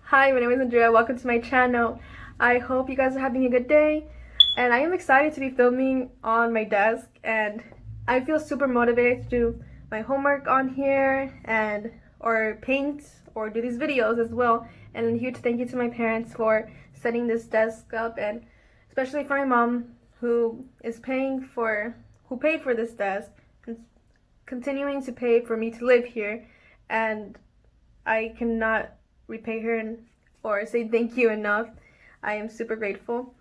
Hi, my name is Andrea. Welcome to my channel. I hope you guys are having a good day, and I am excited to be filming on my desk, and I feel super motivated to do my homework on here and or paint or do these videos as well. And a huge thank you to my parents for setting this desk up, and especially for my mom who paid for this desk and continuing to pay for me to live here, and I cannot repay her or say thank you enough. I am super grateful.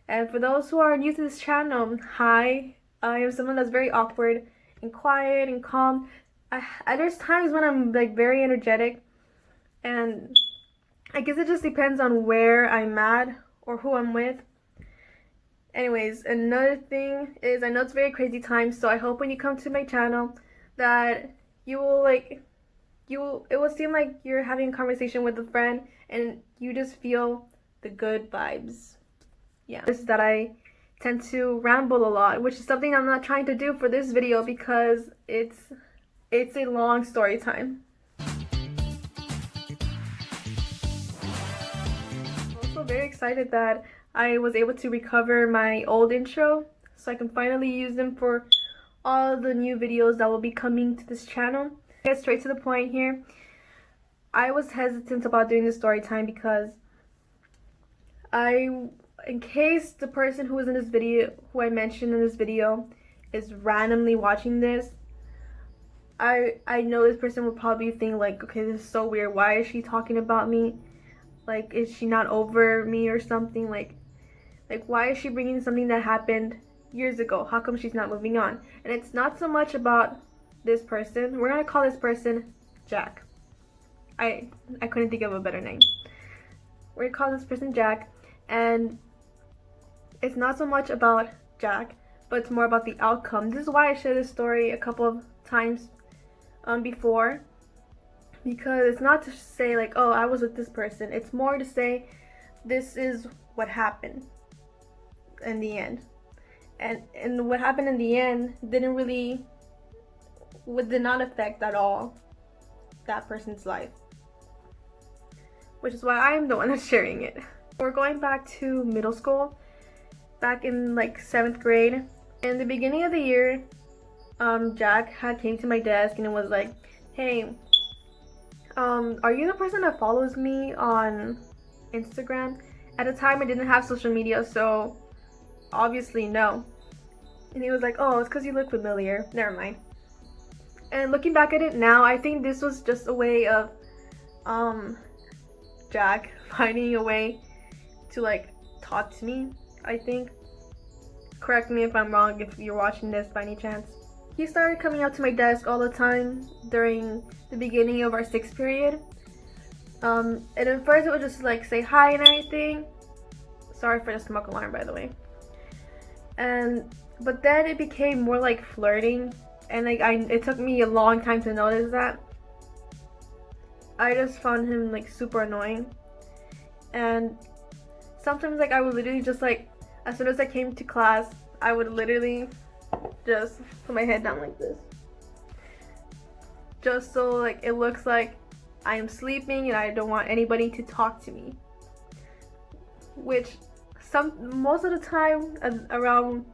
And for those who are new to this channel, hi. I am someone that's very awkward and quiet and calm. There's times when I'm like very energetic, and I guess it just depends on where I'm at or who I'm with. Anyways, another thing is, I know it's very crazy times, so I hope when you come to my channel that you will it will seem like you're having a conversation with a friend and you just feel the good vibes. Yeah. This is that I tend to ramble a lot, which is something I'm not trying to do for this video because it's a long story time. I'm also very excited that I was able to recover my old intro so I can finally use them for all the new videos that will be coming to this channel. Get straight to the point here. I was hesitant about doing the story time because in case the person who was in this video, who I mentioned in this video, is randomly watching this, I know this person would probably think like, okay, this is so weird. Why is she talking about me? Like, is she not over me or something? Like why is she bringing something that happened years ago? How come she's not moving on? And it's not so much about this person. We're gonna call this person Jack. I couldn't think of a better name. We're gonna call this person Jack, and it's not so much about Jack, but it's more about the outcome. This is why I shared this story a couple of times before, because it's not to say like, oh, I was with this person. It's more to say this is what happened in the end, and what happened in the end did not affect at all that person's life, which is why I am the one that's sharing it. We're going back to middle school, back in like 7th grade. In the beginning of the year, Jack had came to my desk and it was like, hey, are you the person that follows me on Instagram? At the time I didn't have social media, so obviously no. And he was like, oh, it's because you look familiar. Never mind. And looking back at it now, I think this was just a way of Jack finding a way to like talk to me, I think. Correct me if I'm wrong if you're watching this by any chance. He started coming up to my desk all the time during the beginning of our 6th period. And at first it was just like say hi and everything. Sorry for the smoke alarm, by the way. But then it became more like flirting, and like it took me a long time to notice that. I just found him like super annoying, and sometimes like I would literally just like, as soon as I came to class, I would literally just put my head down like this, just so like it looks like I am sleeping and I don't want anybody to talk to me, which most of the time around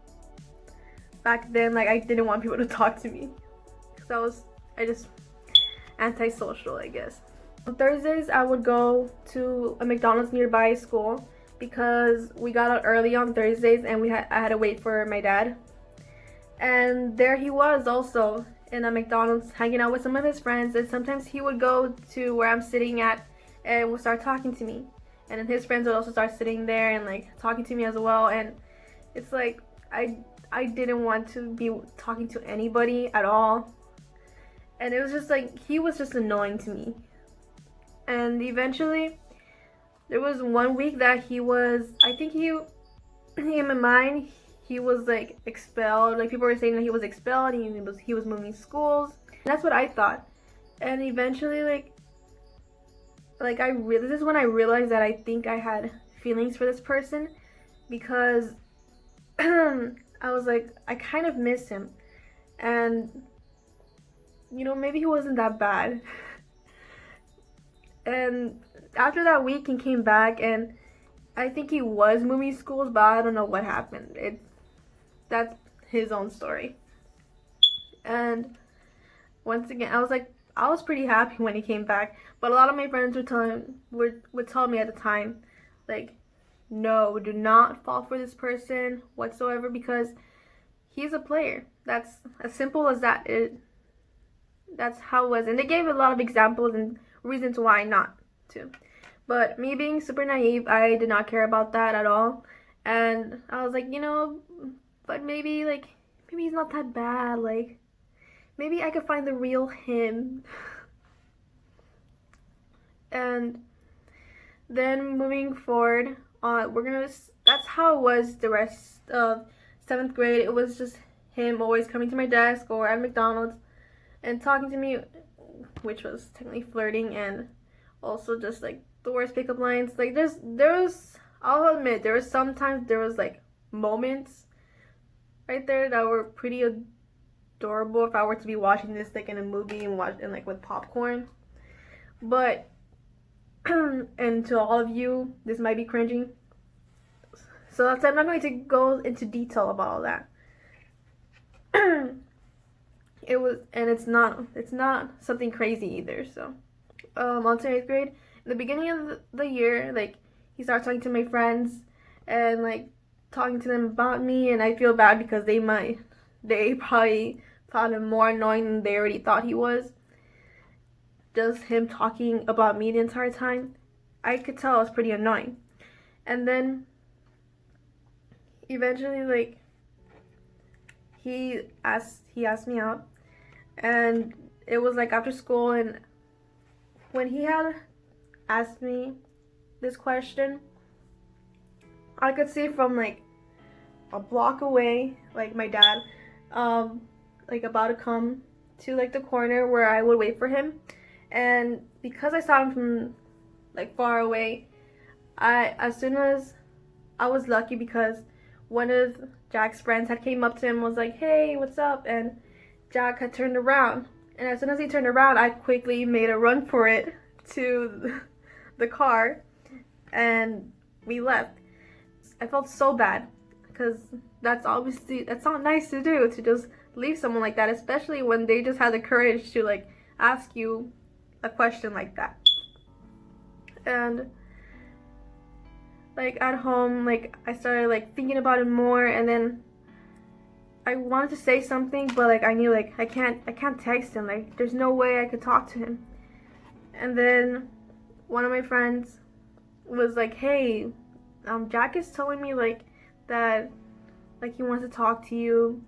back then, like I didn't want people to talk to me because I just antisocial, I guess. On Thursdays I would go to a McDonald's nearby school because we got out early on Thursdays and I had to wait for my dad. And there he was also in a McDonald's hanging out with some of his friends, and sometimes he would go to where I'm sitting at and would start talking to me. And then his friends would also start sitting there and like talking to me as well. And it's like I didn't want to be talking to anybody at all. And it was just like, he was just annoying to me. And eventually, there was one week that he was, I think in my mind, he was like expelled. Like people were saying that he was expelled and he was moving schools. And that's what I thought. And eventually this is when I realized that I think I had feelings for this person, because I was like, I kind of miss him, and you know, maybe he wasn't that bad. And after that week, he came back, and I think he was moving schools, but I don't know what happened. That's his own story. And once again, I was pretty happy when he came back, but a lot of my friends would tell me at the time, like, no, do not fall for this person whatsoever, because he's a player. That's as simple as that. That's how it was, and they gave a lot of examples and reasons why not to. But me being super naive, I did not care about that at all, and I was like, but maybe he's not that bad. Like, maybe I could find the real him. And then moving forward, that's how it was the rest of 7th grade. It was just him always coming to my desk or at McDonald's and talking to me, which was technically flirting, and also just like the worst pickup lines. Like I'll admit, sometimes there was like moments right there that were pretty adorable if I were to be watching this like in a movie and like with popcorn. But and to all of you, this might be cringy. So that's why I'm not going to go into detail about all that. It's not something crazy either. So, on to 8th grade, in the beginning of the year, like, he started talking to my friends and like talking to them about me, and I feel bad because they probably found him more annoying than they already thought he was. Just him talking about me the entire time, I could tell it was pretty annoying. And then eventually, like, he asked me out, and it was like after school, and when he had asked me this question, I could see from like a block away, like my dad like about to come to like the corner where I would wait for him. And because I saw him from like far away, as soon as I was lucky, because one of Jack's friends had came up to him and was like, hey, what's up? And Jack had turned around, and as soon as he turned around, I quickly made a run for it to the car, and we left. I felt so bad, because that's not nice to do, to just leave someone like that, especially when they just had the courage to like ask you a question like that. And like at home, like I started like thinking about it more, and then I wanted to say something, but like I knew like I can't text him, like there's no way I could talk to him. And then one of my friends was like, hey, Jack is telling me like that like he wants to talk to you,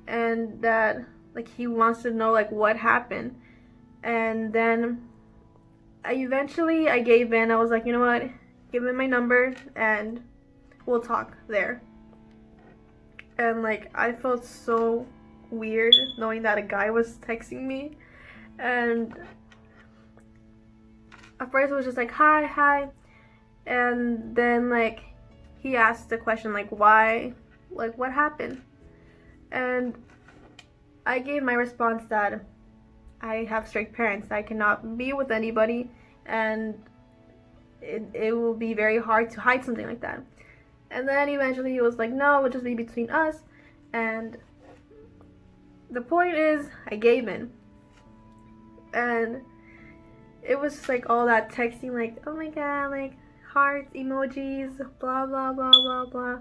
and that like he wants to know like what happened. And then I gave in. I was like, you know what, give him my number and we'll talk there. And like I felt so weird knowing that a guy was texting me, and at first it was just like hi, and then like he asked the question like why, like what happened, and I gave my response that I have strict parents. I cannot be with anybody, and it will be very hard to hide something like that. And then eventually he was like, no, it'll just be between us. And the point is, I gave in. And it was like all that texting, like, oh my god, like hearts, emojis, blah blah blah blah blah,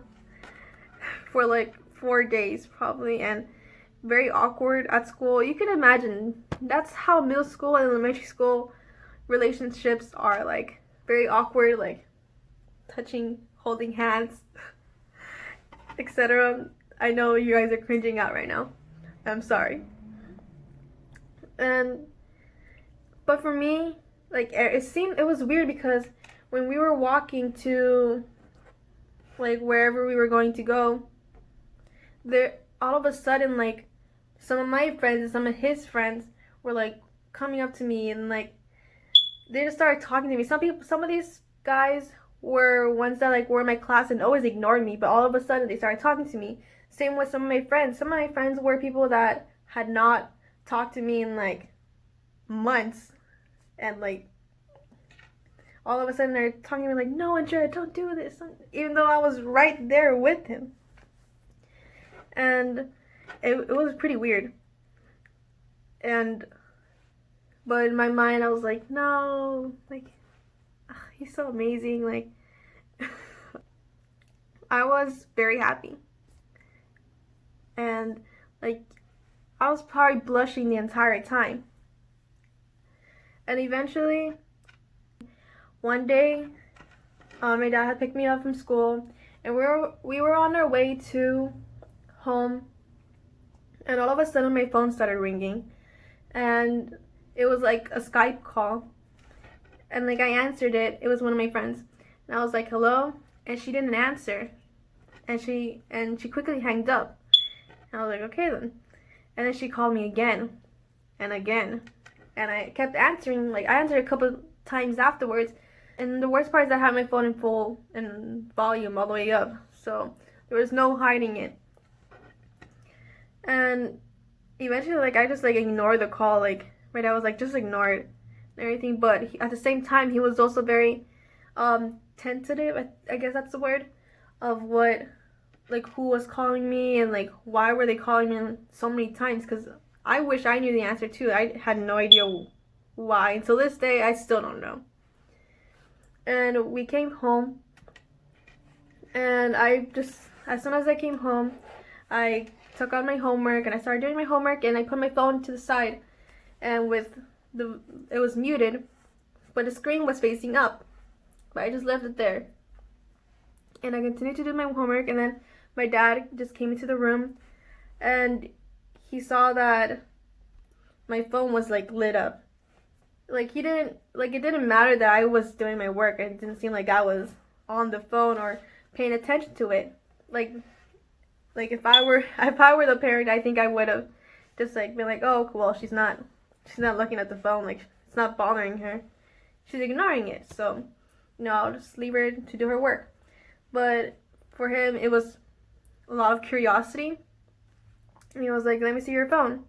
for like 4 days probably, and very awkward at school. You can imagine that's how middle school and elementary school relationships are, like very awkward, like touching, holding hands, etc. I know you guys are cringing out right now. I'm sorry. But for me, like it was weird, because when we were walking to like wherever we were going to go, there all of a sudden like some of my friends and some of his friends were like coming up to me, and like they just started talking to me. Some of these guys were ones that like were in my class and always ignored me, but all of a sudden they started talking to me. Same with some of my friends. Some of my friends were people that had not talked to me in like months, and like all of a sudden they're talking to me like, no, Andrea, don't do this, even though I was right there with him. And it was pretty weird. But in my mind I was like, no, like, he's so amazing. Like, I was very happy. And like, I was probably blushing the entire time. And eventually, one day, my dad had picked me up from school, and we were on our way to home, and all of a sudden my phone started ringing, and it was like a Skype call, and like I answered it. It was one of my friends, and I was like, hello, and she didn't answer, and she quickly hanged up. And I was like, okay then. And then she called me again and again, and I kept answering. Like, I answered a couple times afterwards, and the worst part is I had my phone in full and volume all the way up, so there was no hiding it. And eventually, like, I just like ignored the call. Like, my dad was like, just ignore it and everything, but at the same time he was also very tentative, I guess that's the word, of what, like, who was calling me and like why were they calling me so many times, because I wish I knew the answer too. I had no idea why. Until this day I still don't know. And we came home, and I just, as soon as I came home, I took out my homework and I started doing my homework, and I put my phone to the side, and it was muted, but the screen was facing up, but I just left it there. And I continued to do my homework, and then my dad just came into the room, and he saw that my phone was like lit up. Like, it didn't matter that I was doing my work. It didn't seem like I was on the phone or paying attention to it. Like if I were the parent, I think I would have just like been like, oh, well, she's not looking at the phone, like, it's not bothering her, she's ignoring it, so I'll just leave her to do her work. But for him, it was a lot of curiosity, and he was like, let me see your phone.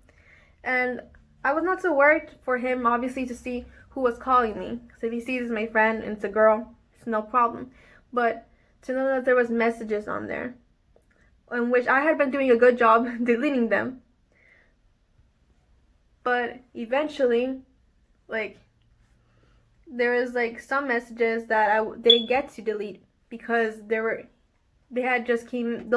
And I was not so worried for him, obviously, to see who was calling me, because if he sees my friend and it's a girl, it's no problem. But to know that there was messages on there, in which I had been doing a good job deleting them, but eventually, like, there was like some messages that I didn't get to delete because those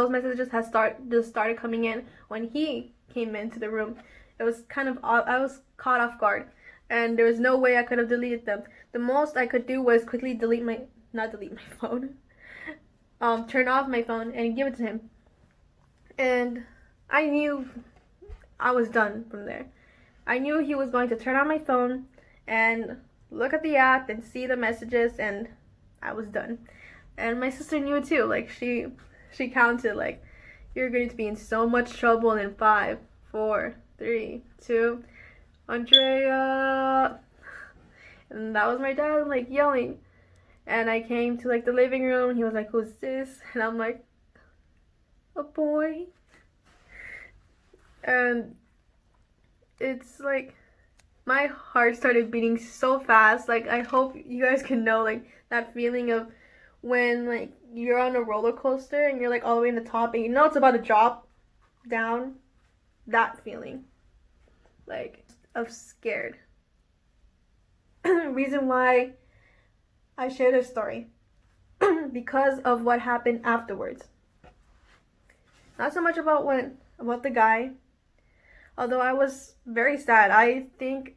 messages had started coming in when he came into the room. It was kind of, I was caught off guard, and there was no way I could have deleted them. The most I could do was quickly not delete my phone, turn off my phone and give it to him. And I knew I was done from there. I knew he was going to turn on my phone and look at the app and see the messages, and I was done. And my sister knew too. Like, she counted, like, you're going to be in so much trouble in 5, 4, 3, 2, Andrea. And that was my dad, like, yelling. And I came to like the living room, and he was like, who's this? And I'm like, a boy. And it's like, my heart started beating so fast. Like, I hope you guys can know, like, that feeling of when, like, you're on a roller coaster and you're like all the way in the top and you know it's about to drop down. That feeling, like, of scared. Reason why I share this story because of what happened afterwards. Not so much about the guy, although I was very sad. I think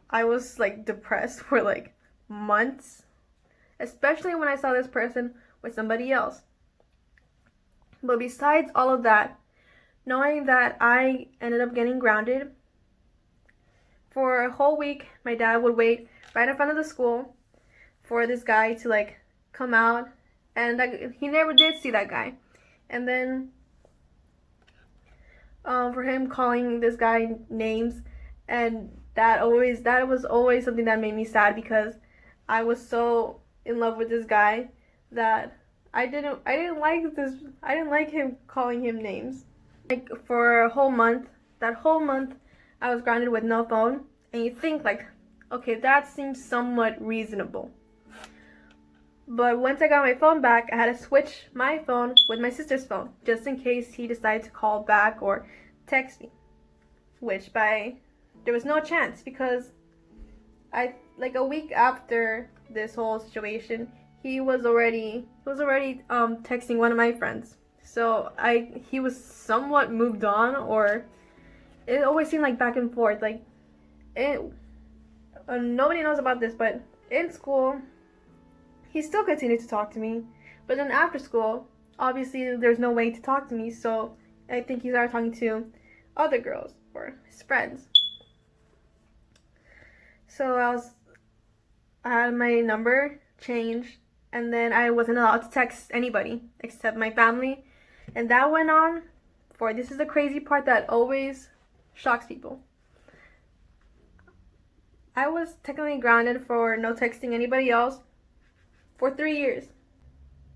I was like depressed for like months, especially when I saw this person with somebody else. But besides all of that, knowing that I ended up getting grounded for a whole week, my dad would wait right in front of the school for this guy to like come out, and he never did see that guy. And then for him calling this guy names, and that was always something that made me sad, because I was so in love with this guy that I didn't like him calling him names. Like, for a whole month, that whole month I was grounded with no phone, and you think like, okay, that seems somewhat reasonable. But once I got my phone back, I had to switch my phone with my sister's phone, just in case he decided to call back or text me. Which there was no chance, because like a week after this whole situation, he was already texting one of my friends. So he was somewhat moved on, or it always seemed like back and forth. Like nobody knows about this, but in school, he still continued to talk to me. But then after school, obviously there's no way to talk to me, so I think he started talking to other girls or his friends. So I had my number changed, and then I wasn't allowed to text anybody except my family. And that went on for, this is the crazy part that always shocks people. I was technically grounded for no texting anybody else for 3 years.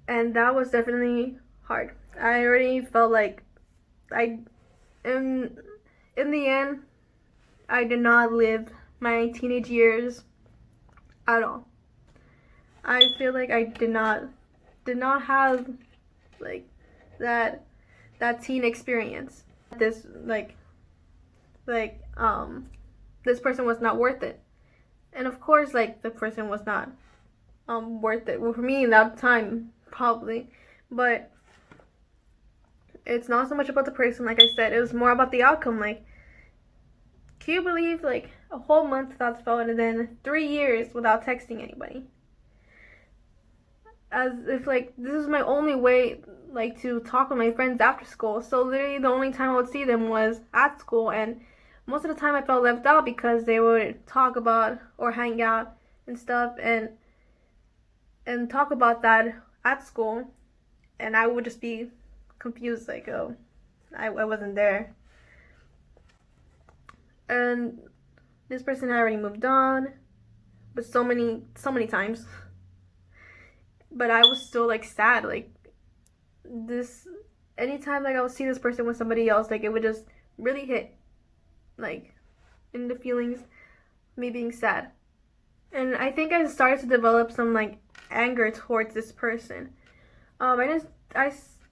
And that was definitely hard. I already felt like in the end, I did not live my teenage years at all. I feel like I did not have like that teen experience. This this person was not worth it. And of course, like, the person was not worth it. Well, for me in that time, probably. But it's not so much about the person, like I said. It was more about the outcome. Like, can you believe, like, a whole month without the phone and then 3 years without texting anybody? As if, like, this is my only way, like, to talk with my friends after school. So literally the only time I would see them was at school, and most of the time I felt left out because they would talk about or hang out and stuff and talk about that at school, and I would just be confused, like, oh, I wasn't there. And this person had already moved on, but so many times. But I was still, like, sad. Like, this, anytime, like, I would see this person with somebody else, like, it would just really hit, like, in the feelings, me being sad. And I think I started to develop some, like, anger towards this person.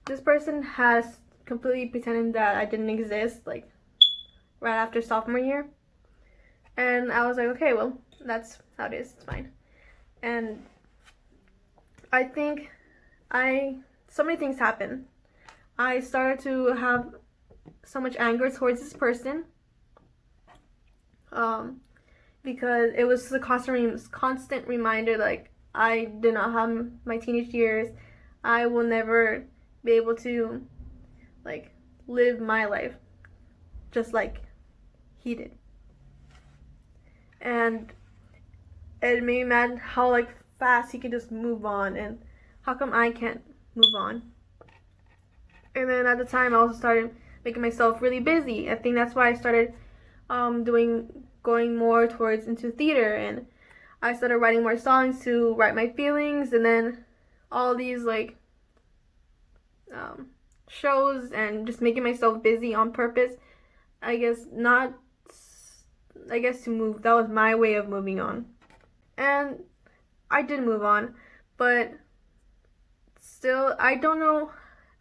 This person has completely pretended that I didn't exist, like, right after sophomore year. And I was like, okay, well, that's how it is, it's fine. And I think so many things happened. I started to have so much anger towards this person, because it was a constant reminder, like, I did not have my teenage years. I will never be able to, like, live my life just like he did. And it made me mad how, like, fast he could just move on, and how come I can't move on. And then at the time I also started making myself really busy. I think that's why I started going more towards into theater, and I started writing more songs to write my feelings, and then all these, like, shows, and just making myself busy on purpose. I guess to move. That was my way of moving on. And I did move on, but still, I don't know.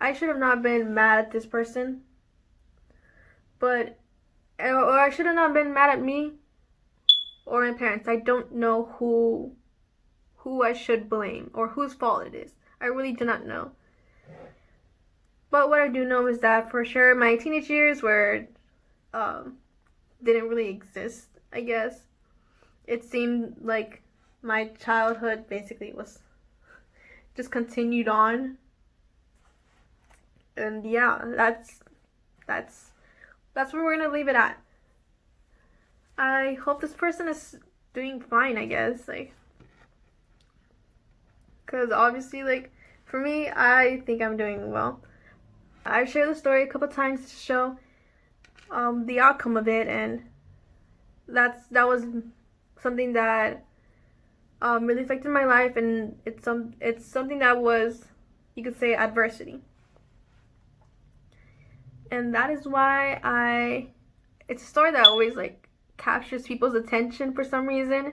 I should have not been mad at this person, or I should have not been mad at me or my parents. I don't know who I should blame or whose fault it is. I really do not know. But what I do know is that for sure my teenage years didn't really exist, I guess. It seemed like my childhood basically was just continued on. And yeah, that's where we're gonna leave it at. I hope this person is doing fine, I guess, like, because obviously, like, for me, I think I'm doing well. I've shared the story a couple times to show the outcome of it, and that was something that really affected my life, and it's something that was, you could say, adversity. And that is why it's a story that always, like, captures people's attention for some reason.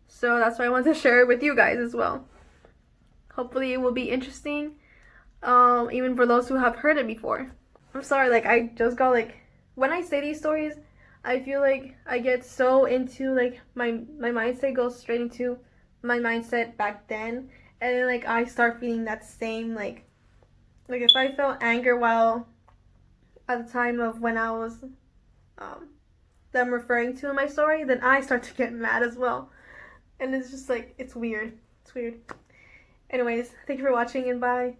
So that's why I want to share it with you guys as well. Hopefully it will be interesting, even for those who have heard it before. I'm sorry, like I just got like, when I say these stories, I feel like I get so into like my mindset goes straight into my mindset back then, and then like I start feeling that same like if I felt anger while at the time of when I was that I'm referring to in my story, then I start to get mad as well, and it's just like it's weird. It's weird. Anyways, thank you for watching and bye.